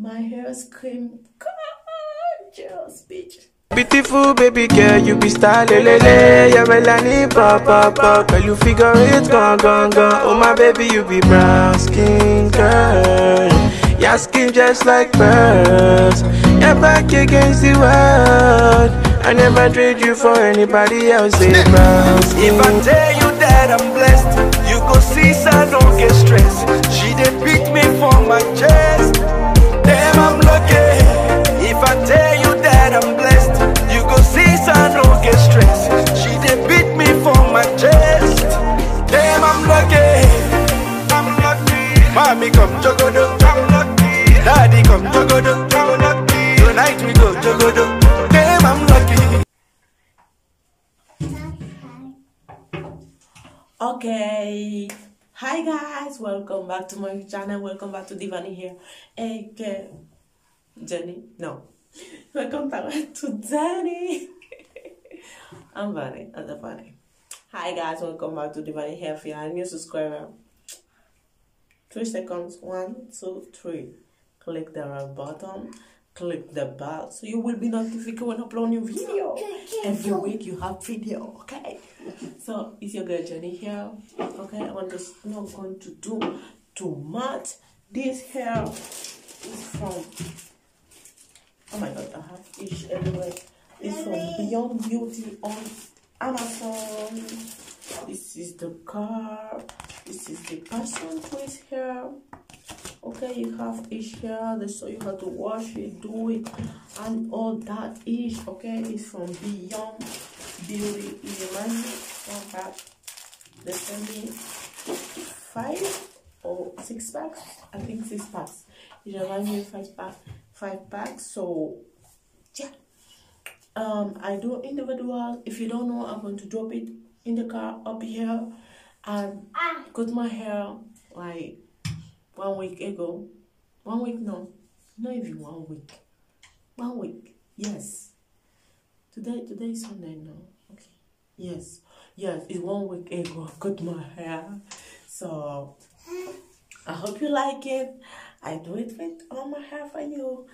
My hair scream gorgeous, bitch. Beautiful baby girl, you be star, lelele. Your melanie pop, pop, pop. Girl, you figure it, gone, gone, gone. Oh my baby, you be brown skin girl. Your skin just like pearls. Your back against the world. I never trade you for anybody else. Brown skin. If I tell you that I'm blessed, you go see, so I don't get stressed. She dey beat me for my chest. Damn, I'm lucky. If I tell you that I'm blessed, you go see, so I don't get stressed. She dey beat me for my chest. Damn, I'm lucky. I'm lucky. Mommy come jogodo, I'm lucky. Daddy come jogodo, I'm lucky. Tonight we go jogodo. Damn, I'm lucky. Okay, hi guys, welcome back to my channel. Welcome back to Divanyhair. Okay, Jenny, no, welcome back to Danny. I'm funny. Hi guys, welcome back to Divanyhair. If you're a new subscriber, 3 seconds, 1, 2, 3. Click the right button, click the bell, so you will be notified when I upload new video. Every week you have video, okay? So it's your girl Jenny here. Okay, I'm just not going to do too much. This hair is from, oh my god, I have ish everywhere. It's from Beyond Beauty on Amazon. This is the car. This is the person twist hair. Okay, you have ish hair. They show you how to wash it, do it, and all that ish. Okay, it's from Beyond Beauty. It reminds me of that. They send me 5 or 6 packs. I think 6 packs. It reminds me of 5 packs. So yeah. I do individual. If you don't know, I'm going to drop it in the car up here. And cut my hair like 1 week ago. 1 week, no, not even 1 week. 1 week, yes. Today is Sunday now. Okay, yes, it's 1 week ago I cut my hair. So I hope you like it. I do it with all my hair for you.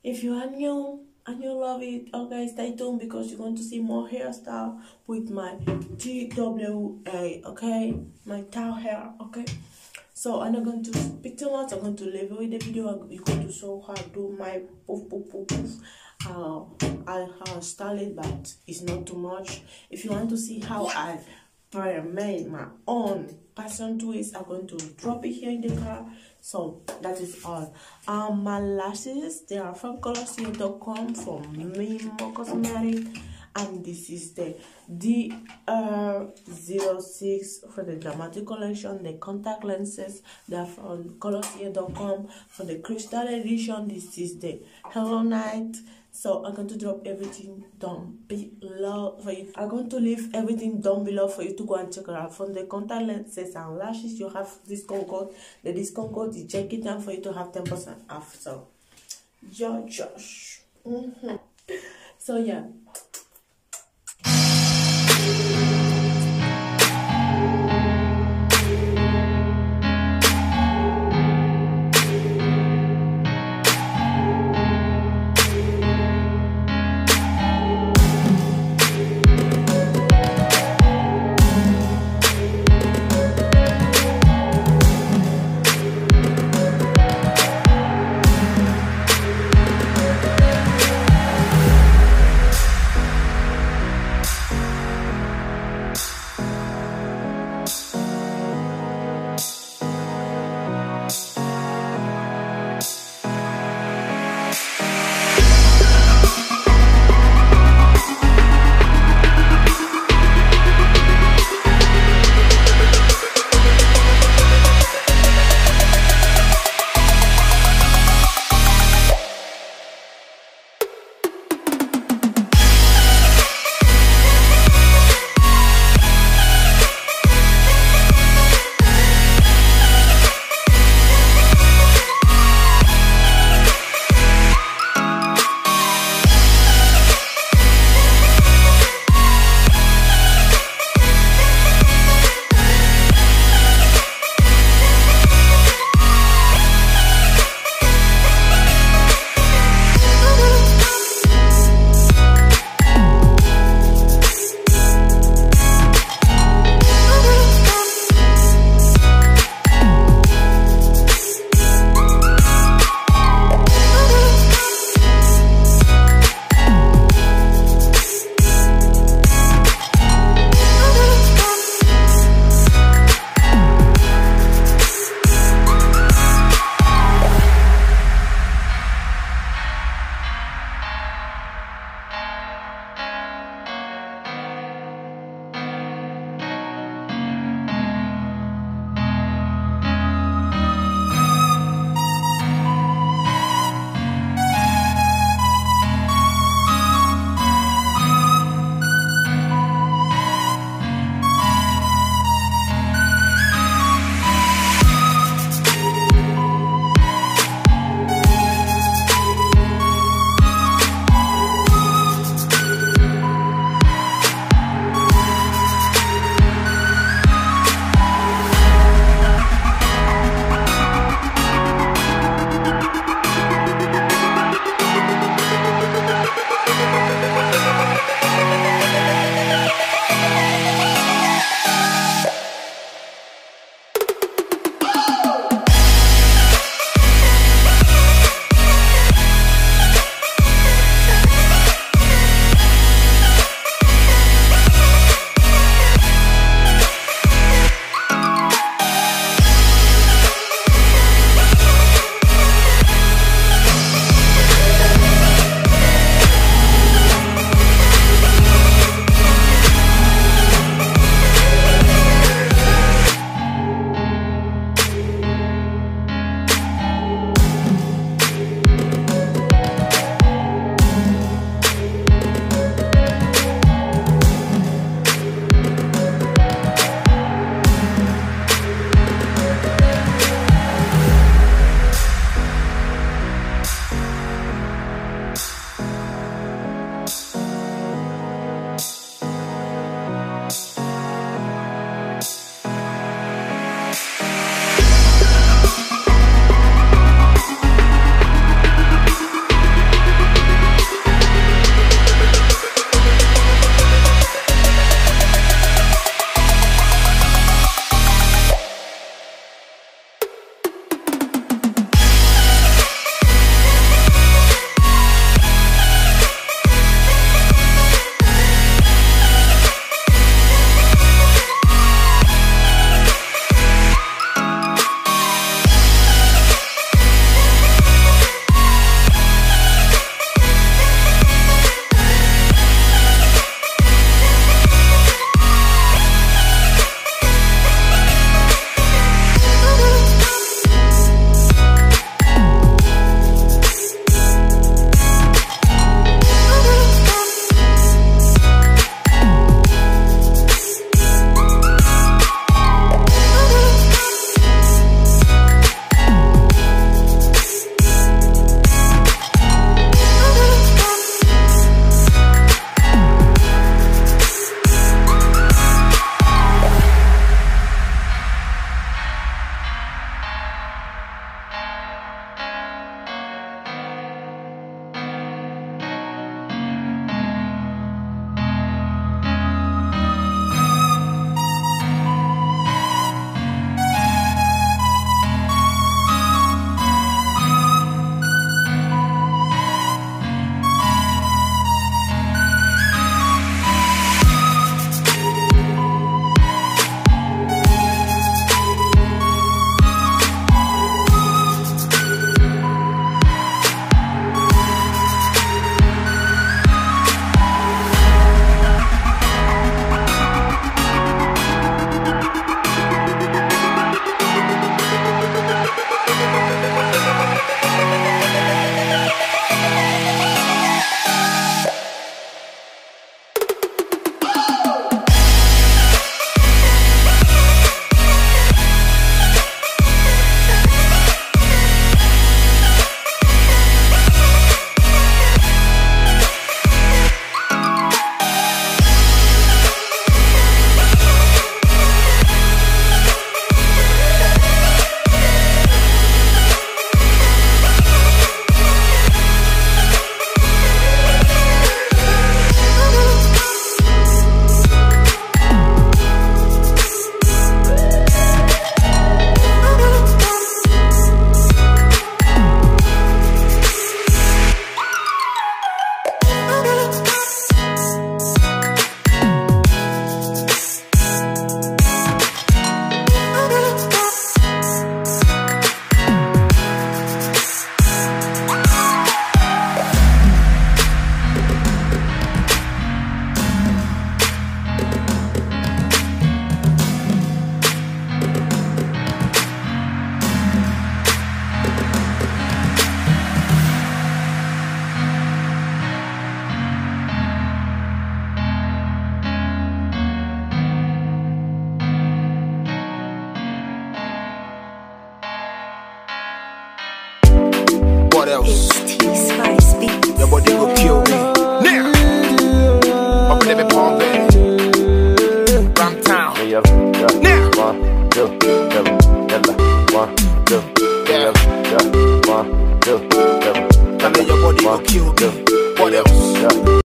If you are new and you love it, okay, stay tuned because you're going to see more hairstyle with my TWA, okay, my towel hair, okay. So I'm not going to speak too much. I'm going to leave you with the video. You're going to show how to do my poof poof poof poof. How style it, but it's not too much. If you want to see how I made my own passion twist, I'm going to drop it here in the car. So that is all. My lashes, they are from colorcia.com from Mimo Cosmetic, and this is the DR06 for the dramatic collection. The contact lenses, they are from colorcia.com. For the crystal edition, this is the Hello Night. So I'm going to drop everything down below for you. I'm going to leave everything down below for you to go and check it out. From the contact lenses and lashes, you have discount code. The discount code is check it down for you to have 10% off. So, yo, Josh. So yeah. else? Your body go kill me. Now, I'm gonna be pumping. Ram town. Now, 1, 2, 7, 1, 2, 7, 1, 2, 7. tell me your body go kill me. What else?